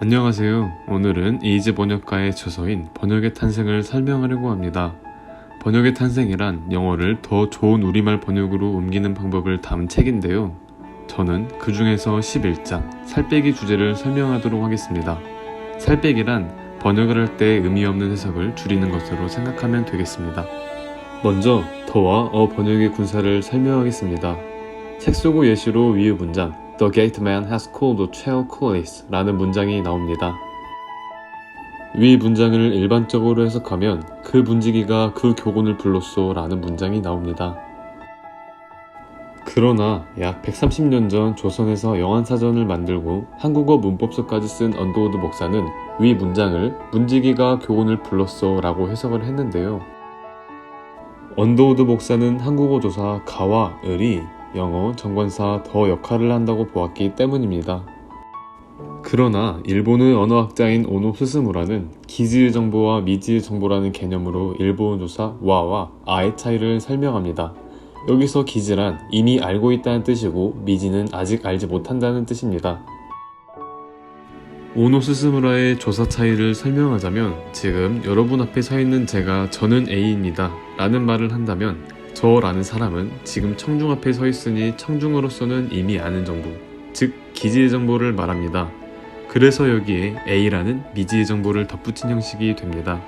안녕하세요. 오늘은 에이즈 번역가의 저서인 번역의 탄생을 설명하려고 합니다. 번역의 탄생이란 영어를 더 좋은 우리말 번역으로 옮기는 방법을 담은 책인데요. 저는 그 중에서 11장 살빼기 주제를 설명하도록 하겠습니다. 살빼기란 번역을 할 때 의미 없는 해석을 줄이는 것으로 생각하면 되겠습니다. 먼저 더와 번역의 군사를 설명하겠습니다. 책 속 예시로 위의 문장 The gate man has called the chair coolies 라는 문장이 나옵니다. 위 문장을 일반적으로 해석하면 그 문지기가 그 교군을 불렀소 라는 문장이 나옵니다. 그러나 약 130년 전 조선에서 영한사전을 만들고 한국어 문법서까지 쓴 언더우드 목사는 위 문장을 문지기가 교군을 불렀소 라고 해석을 했는데요. 언더우드 목사는 한국어 조사 가와 을이 영어 정관사 더 역할을 한다고 보았기 때문입니다. 그러나 일본의 언어학자인 오노 스스무라는 기지의 정보와 미지의 정보라는 개념으로 일본 조사 와와 아의 차이를 설명합니다. 여기서 기지란 이미 알고 있다는 뜻이고 미지는 아직 알지 못한다는 뜻입니다. 오노 스스무라의 조사 차이를 설명하자면 지금 여러분 앞에 서 있는 제가 저는 A입니다 라는 말을 한다면 저라는 사람은 지금 청중 앞에 서 있으니 청중으로서는 이미 아는 정보, 즉 기지의 정보를 말합니다. 그래서 여기에 A라는 미지의 정보를 덧붙인 형식이 됩니다.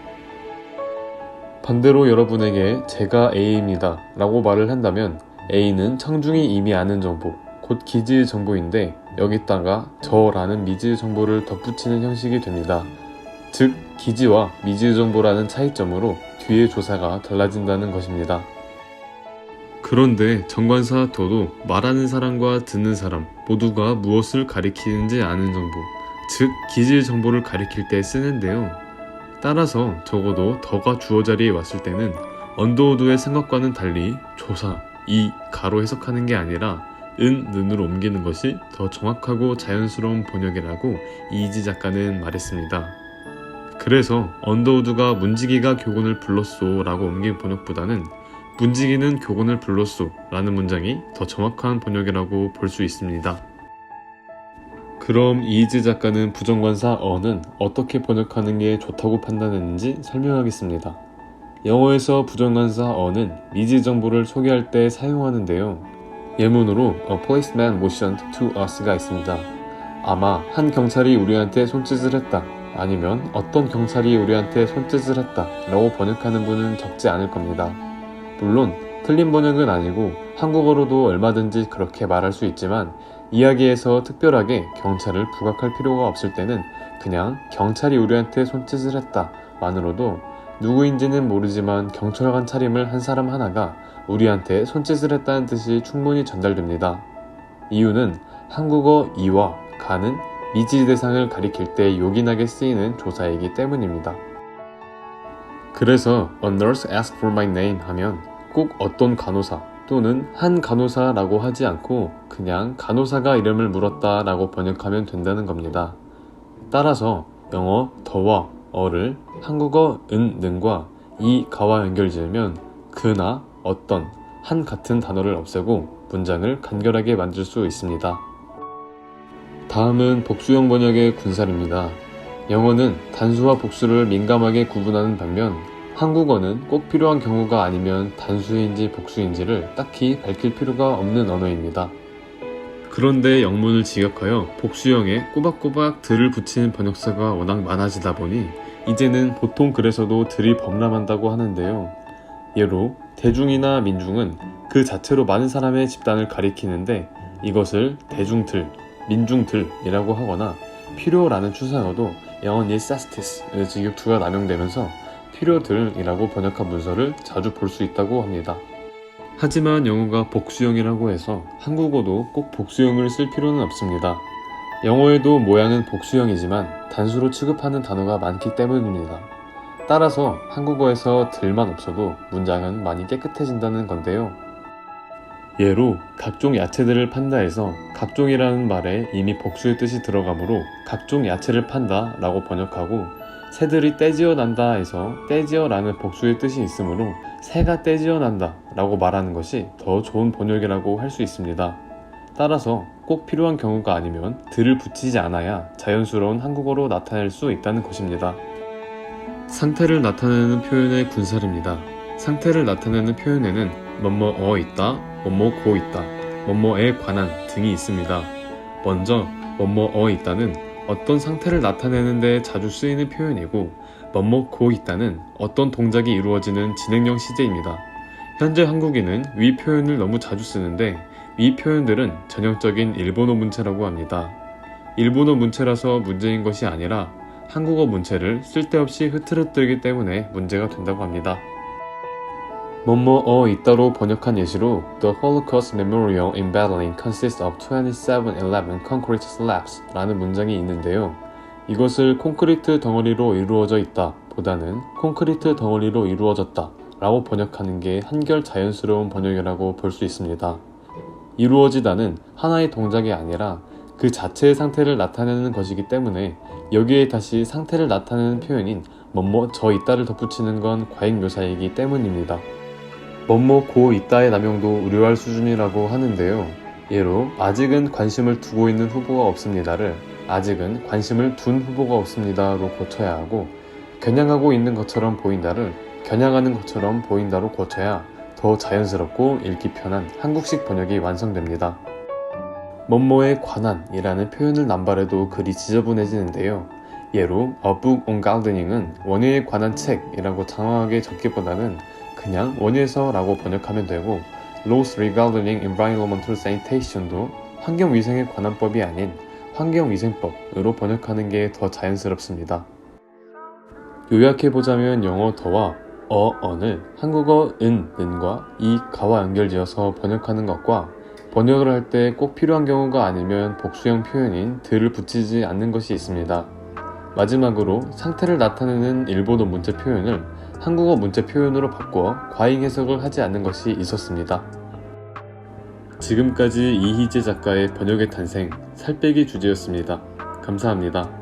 반대로 여러분에게 제가 A입니다 라고 말을 한다면 A는 청중이 이미 아는 정보, 곧 기지의 정보인데 여기다가 저라는 미지의 정보를 덧붙이는 형식이 됩니다. 즉 기지와 미지의 정보라는 차이점으로 뒤의 조사가 달라진다는 것입니다. 그런데 정관사 더도 말하는 사람과 듣는 사람 모두가 무엇을 가리키는지 아는 정보, 즉 기지의 정보를 가리킬 때 쓰는데요. 따라서 적어도 더가 주어 자리에 왔을 때는 언더우드의 생각과는 달리 조사, 이, 가로 해석하는 게 아니라 는으로 옮기는 것이 더 정확하고 자연스러운 번역이라고 이지 작가는 말했습니다. 그래서 언더우드가 문지기가 교군을 불렀소 라고 옮긴 번역보다는 문지기는 교군을 불렀소 라는 문장이 더 정확한 번역이라고 볼 수 있습니다. 그럼 이지 작가는 부정관사 어는 어떻게 번역하는 게 좋다고 판단했는지 설명하겠습니다. 영어에서 부정관사 어는 미지 정보를 소개할 때 사용하는데요. 예문으로 A policeman motioned to us가 있습니다. 아마 한 경찰이 우리한테 손짓을 했다, 아니면 어떤 경찰이 우리한테 손짓을 했다 라고 번역하는 분은 적지 않을 겁니다. 물론 틀린 번역은 아니고 한국어로도 얼마든지 그렇게 말할 수 있지만 이야기에서 특별하게 경찰을 부각할 필요가 없을 때는 그냥 경찰이 우리한테 손짓을 했다 만으로도 누구인지는 모르지만 경찰관 차림을 한 사람 하나가 우리한테 손짓을 했다는 뜻이 충분히 전달됩니다. 이유는 한국어 이와 가는 미지 대상을 가리킬 때 요긴하게 쓰이는 조사이기 때문입니다. 그래서 A nurse asked for my name 하면 꼭 어떤 간호사 또는 한 간호사라고 하지 않고 그냥 간호사가 이름을 물었다 라고 번역하면 된다는 겁니다. 따라서 영어 더와 어를 한국어 능과 이, 가와 연결지으면 그나 어떤, 한 같은 단어를 없애고 문장을 간결하게 만들 수 있습니다. 다음은 복수형 번역의 군살입니다. 영어는 단수와 복수를 민감하게 구분하는 반면 한국어는 꼭 필요한 경우가 아니면 단수인지 복수인지를 딱히 밝힐 필요가 없는 언어입니다. 그런데 영문을 직역하여 복수형에 꼬박꼬박 들을 붙이는 번역사가 워낙 많아지다 보니 이제는 보통 글에서도 들이 범람한다고 하는데요. 예로 대중이나 민중은 그 자체로 많은 사람의 집단을 가리키는데 이것을 대중들, 민중들이라고 하거나 필요라는 추상어도 영어 necessities의 직역투가 남용되면서 필요들이라고 번역한 문서를 자주 볼 수 있다고 합니다. 하지만 영어가 복수형이라고 해서 한국어도 꼭 복수형을 쓸 필요는 없습니다. 영어에도 모양은 복수형이지만 단수로 취급하는 단어가 많기 때문입니다. 따라서 한국어에서 들만 없어도 문장은 많이 깨끗해진다는 건데요. 예로 각종 야채들을 판다에서 각종이라는 말에 이미 복수의 뜻이 들어가므로 각종 야채를 판다 라고 번역하고 새들이 떼지어 난다 해서 떼지어 라는 복수의 뜻이 있으므로 새가 떼지어 난다 라고 말하는 것이 더 좋은 번역이라고 할 수 있습니다. 따라서 꼭 필요한 경우가 아니면 들을 붙이지 않아야 자연스러운 한국어로 나타낼 수 있다는 것입니다. 상태를 나타내는 표현의 분사입니다. 상태를 나타내는 표현에는 뭐뭐어 있다, 뭐뭐고 있다, 뭐뭐에 관한 등이 있습니다. 먼저 뭐뭐어 있다는 어떤 상태를 나타내는 데 자주 쓰이는 표현이고, 뭐뭐고 있다는 어떤 동작이 이루어지는 진행형 시제입니다. 현재 한국인은 위 표현을 너무 자주 쓰는데 이 표현들은 전형적인 일본어 문체라고 합니다. 일본어 문체라서 문제인 것이 아니라 한국어 문체를 쓸데없이 흐트러뜨리기 때문에 문제가 된다고 합니다. 뭐뭐어 있다로 번역한 예시로 The Holocaust Memorial in Berlin consists of 2711 concrete slabs 라는 문장이 있는데요. 이것을 콘크리트 덩어리로 이루어져 있다 보다는 콘크리트 덩어리로 이루어졌다 라고 번역하는 게 한결 자연스러운 번역이라고 볼 수 있습니다. 이루어지다는 하나의 동작이 아니라 그 자체의 상태를 나타내는 것이기 때문에 여기에 다시 상태를 나타내는 표현인 뭐뭐져 있다를 덧붙이는 건 과잉 묘사이기 때문입니다. 뭐뭐고 있다의 남용도 우려할 수준이라고 하는데요. 예로 아직은 관심을 두고 있는 후보가 없습니다를 아직은 관심을 둔 후보가 없습니다로 고쳐야 하고, 겨냥하고 있는 것처럼 보인다를 겨냥하는 것처럼 보인다로 고쳐야 더 자연스럽고 읽기 편한 한국식 번역이 완성됩니다. 뭐뭐에 관한 이라는 표현을 남발해도 글이 지저분해지는데요. 예로 A Book on Gardening은 원예에 관한 책이라고 장황하게 적기보다는 그냥 원예서 라고 번역하면 되고, Laws Regarding Environmental Sanitation도 환경위생에 관한 법이 아닌 환경위생법으로 번역하는 게 더 자연스럽습니다. 요약해보자면 영어 더와 어는 한국어 은과 이 가와 연결지어서 번역하는 것과 번역을 할 때 꼭 필요한 경우가 아니면 복수형 표현인 들을 붙이지 않는 것이 있습니다. 마지막으로 상태를 나타내는 일본어 문체 표현을 한국어 문체 표현으로 바꿔 과잉 해석을 하지 않는 것이 있었습니다. 지금까지 이희재 작가의 번역의 탄생, 살빼기 주제였습니다. 감사합니다.